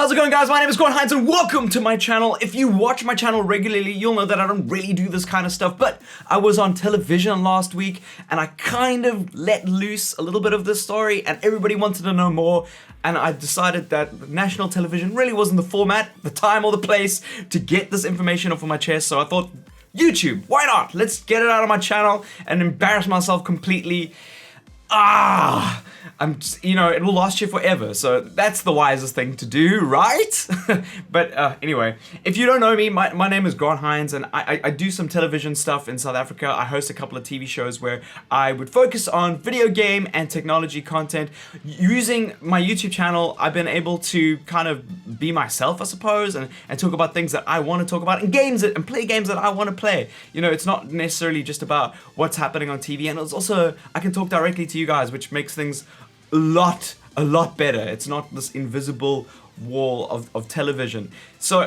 How's it going, guys? My name is Heinz and welcome to my channel. If you watch my channel regularly, you'll know that I don't really do this kind of stuff, but I was on television last week and I kind of let loose a little bit of this story and everybody wanted to know more, and I decided that national television really wasn't the format, the time, or the place to get this information off of my chest, so I thought, YouTube, why not? Let's get it out of my channel and embarrass myself completely. It will last you forever, so that's the wisest thing to do, right? But anyway, if you don't know me, my name is Heinz, and I do some television stuff in South Africa. I host a couple of TV shows where I would focus on video game and technology content. Using my YouTube channel, I've been able to kind of be myself, I suppose, and talk about things that I want to talk about, and play games that I want to play. You know, it's not necessarily just about what's happening on TV, and it's also, I can talk directly to you guys, which makes things a lot better. It's not this invisible wall of television. So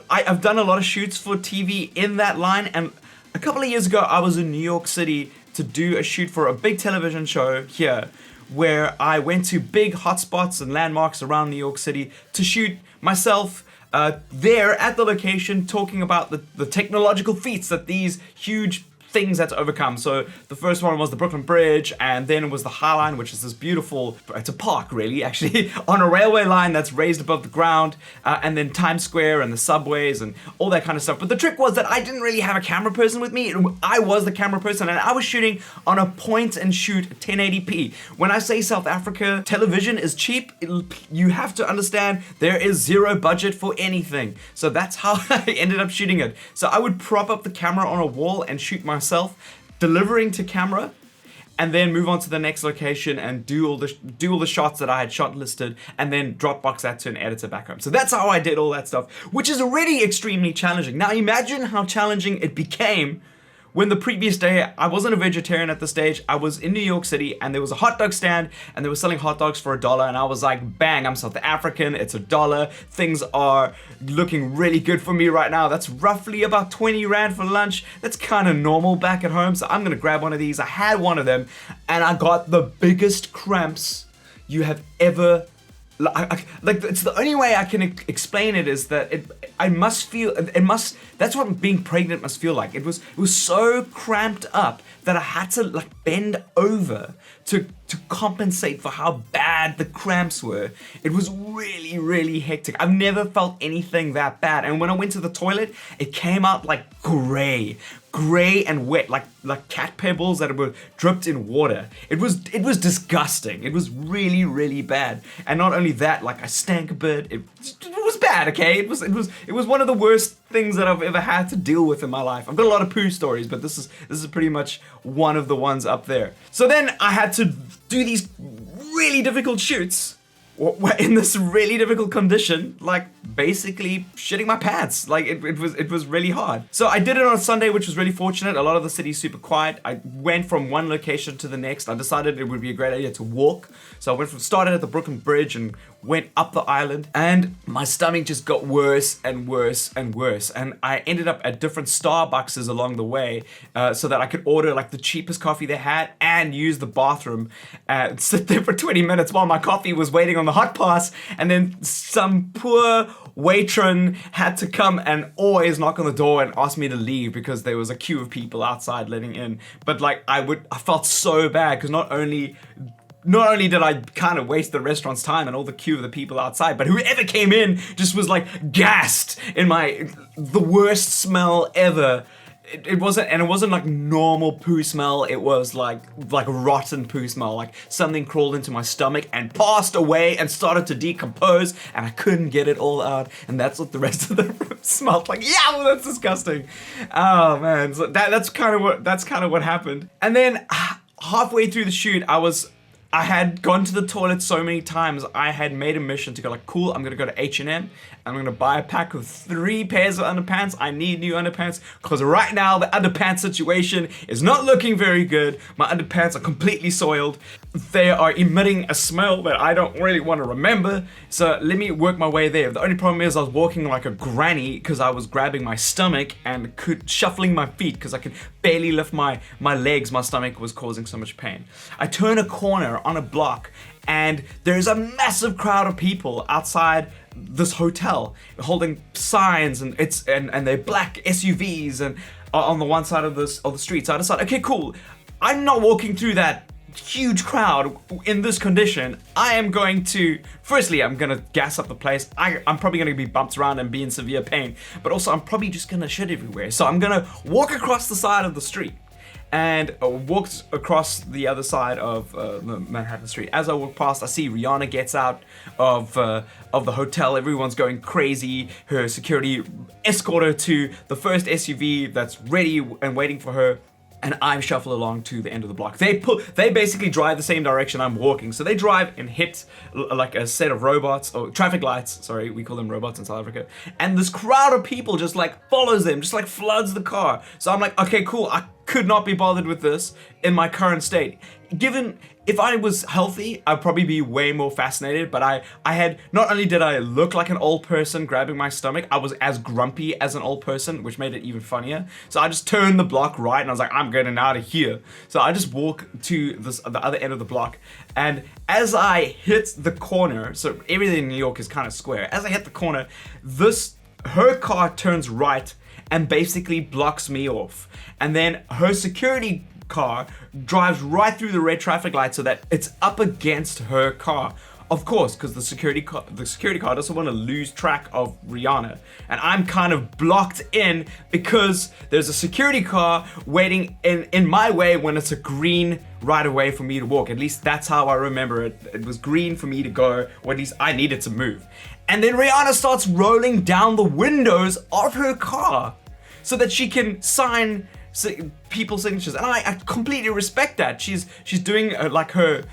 I've done a lot of shoots for TV in that line, and a couple of years ago I was in New York City to do a shoot for a big television show here, where I went to big hotspots and landmarks around New York City to shoot myself there at the location, talking about the technological feats that these huge things had to overcome. So the first one was the Brooklyn Bridge, and then it was the High Line, which is this beautiful, it's a park really, actually, on a railway line that's raised above the ground, and then Times Square and the subways and all that kind of stuff. But the trick was that I didn't really have a camera person with me. I was the camera person, and I was shooting on a point and shoot 1080p. When I say South Africa television is cheap, you have to understand there is zero budget for anything. So that's how I ended up shooting it. So I would prop up the camera on a wall and shoot myself delivering to camera, and then move on to the next location and do all the shots that I had shot listed, and then Dropbox that to an editor back home. So that's how I did all that stuff, which is already extremely challenging. Now imagine how challenging it became when the previous day, I wasn't a vegetarian at the stage, I was in New York City and there was a hot dog stand and they were selling hot dogs for $1, and I was like, bang, I'm South African, it's $1, things are looking really good for me right now. That's roughly about 20 Rand for lunch. That's kind of normal back at home, so I'm gonna grab one of these. I had one of them and I got the biggest cramps you have ever, it's the only way I can explain it is that that's what being pregnant must feel like. It was so cramped up that I had to bend over to compensate for how bad the cramps were. It was really, really hectic. I've never felt anything that bad. And when I went to the toilet, it came out like gray and wet, like cat pebbles that were dripped in water. It was disgusting. It was really, really bad. And not only that, I stank a bit. It was bad, okay? It was one of the worst things that I've ever had to deal with in my life. I've got a lot of poo stories, but this is pretty much one of the ones up there. So then I had to do these really difficult shoots in this really difficult condition, basically shitting my pants. It was really hard. So I did it on a Sunday, which was really fortunate. A lot of the city's super quiet. I went from one location to the next. I decided it would be a great idea to walk. So I started at the Brooklyn Bridge and went up the island, and my stomach just got worse and worse and worse. And I ended up at different Starbucks along the way, so that I could order the cheapest coffee they had and use the bathroom and sit there for 20 minutes while my coffee was waiting on the hot pass. And then some poor matron had to come and always knock on the door and ask me to leave because there was a queue of people outside letting in. But I felt so bad because not only did I kind of waste the restaurant's time and all the queue of the people outside, but whoever came in just was gassed in the worst smell ever. It wasn't like normal poo smell. It was like rotten poo smell. Something crawled into my stomach and passed away and started to decompose, and I couldn't get it all out. And that's what the rest of the room smelled like. Yeah, well, that's disgusting. Oh man, so that's kind of what happened. And then halfway through the shoot, I had gone to the toilet so many times, I had made a mission to go cool, I'm gonna go to H&M, I'm gonna buy a pack of 3 pairs of underpants. I need new underpants, because right now the underpants situation is not looking very good. My underpants are completely soiled. They are emitting a smell that I don't really want to remember, so let me work my way there. The only problem is I was walking like a granny because I was grabbing my stomach and shuffling my feet because I could barely lift my legs. My stomach was causing so much pain. I turn a corner on a block and there's a massive crowd of people outside this hotel holding signs, and they're black SUVs and on the one side of the street. So I decided, okay, cool, I'm not walking through that huge crowd in this condition. I'm going to gas up the place. I'm probably gonna be bumped around and be in severe pain, but also I'm probably just gonna shit everywhere. So I'm gonna walk across the side of the street and walked across the other side of the Manhattan Street. As I walk past, I see Rihanna gets out of the hotel. Everyone's going crazy. Her security escort her to the first SUV that's ready and waiting for her. And I shuffle along to the end of the block. They basically drive the same direction I'm walking. So they drive and hit like a set of robots, or traffic lights, sorry, we call them robots in South Africa. And this crowd of people just like follows them, just like floods the car. So I'm like, okay, cool, I could not be bothered with this in my current state. Given, if I was healthy, I'd probably be way more fascinated, but I had, not only did I look like an old person grabbing my stomach, I was as grumpy as an old person, which made it even funnier. So I just turned the block right and I was like, I'm getting out of here. So I just walk to the other end of the block, and as I hit the corner, so everything in New York is kind of square, as I hit the corner, her car turns right and basically blocks me off. And then her security car drives right through the red traffic light so that it's up against her car. Of course, because the security car doesn't want to lose track of Rihanna. And I'm kind of blocked in because there's a security car waiting in my way when it's a green right away for me to walk. At least that's how I remember it. It was green for me to go, or at least I needed to move. And then Rihanna starts rolling down the windows of her car so that she can sign people's signatures, and I completely respect that. She's doing like her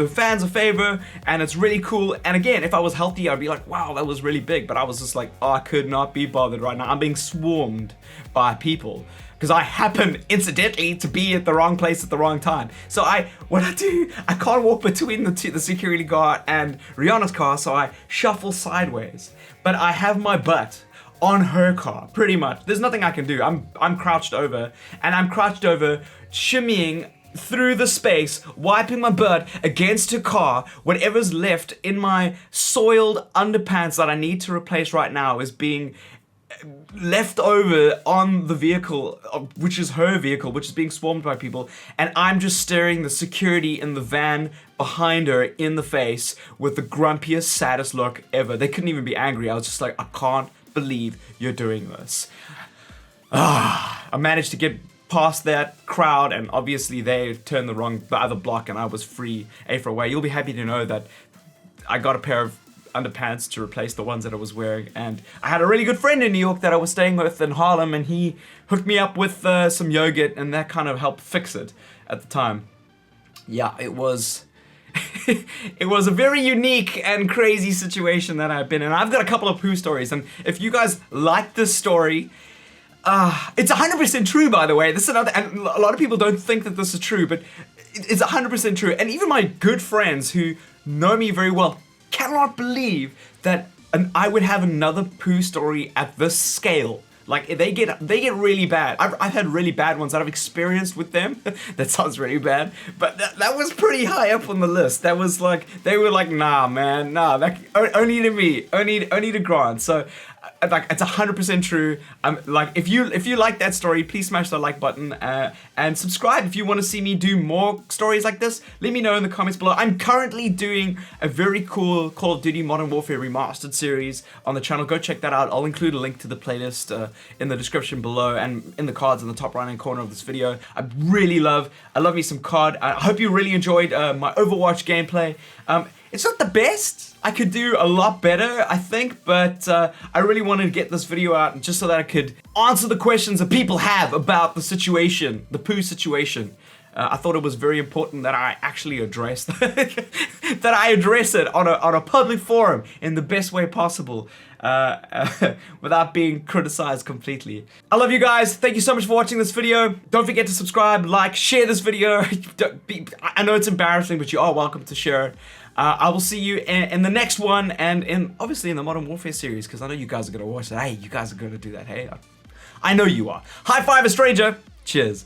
fans a favor, and it's really cool. And again, if I was healthy, I'd be like, wow, that was really big. But I was just like, oh, I could not be bothered right now. I'm being swarmed by people because I happen incidentally to be at the wrong place at the wrong time. So what I do, I can't walk between the security guard and Rihanna's car, so I shuffle sideways. But I have my butt on her car, pretty much. There's nothing I can do. I'm crouched over, and I'm crouched over, shimmying through the space, wiping my butt against her car. Whatever's left in my soiled underpants that I need to replace right now is being left over on the vehicle, which is her vehicle, which is being swarmed by people, and I'm just staring the security in the van behind her in the face with the grumpiest, saddest look ever. They couldn't even be angry. I was just like, I can't believe you're doing this. I managed to get past that crowd, and obviously they turned the other block, and I was free for a way. You'll be happy to know that I got a pair of underpants to replace the ones that I was wearing, and I had a really good friend in New York that I was staying with in Harlem, and he hooked me up with some yogurt, and that kind of helped fix it at the time. Yeah, it was it was a very unique and crazy situation that I've been in. I've got a couple of poo stories, and if you guys like this story, it's 100% true, by the way. This is another, and a lot of people don't think that this is true, but it's 100% true. And even my good friends who know me very well cannot believe that I would have another poo story at this scale. Like, they get really bad. I've had really bad ones that I've experienced with them. That sounds really bad, but that was pretty high up on the list. That was like, they were like, nah, man, nah, that only to me, only to Grant. So, like, it's 100% true. Like, if you like that story, please smash the like button and subscribe if you want to see me do more stories like this. Let me know in the comments below. I'm currently doing a very cool Call of Duty Modern Warfare Remastered series on the channel. Go check that out. I'll include a link to the playlist in the description below and in the cards in the top right hand corner of this video. I love me some COD. I hope you really enjoyed my Overwatch gameplay. It's not the best. I could do a lot better, I think, but I really wanted to get this video out just so that I could answer the questions that people have about the situation, the poo situation. I thought it was very important that I actually address that I address it on a public forum in the best way possible, without being criticized completely. I love you guys. Thank you so much for watching this video. Don't forget to subscribe, like, share this video. I know it's embarrassing, but you are welcome to share it. I will see you in the next one, and obviously in the Modern Warfare series, because I know you guys are going to watch that. Hey, you guys are going to do that. Hey, I know you are. High five a stranger. Cheers.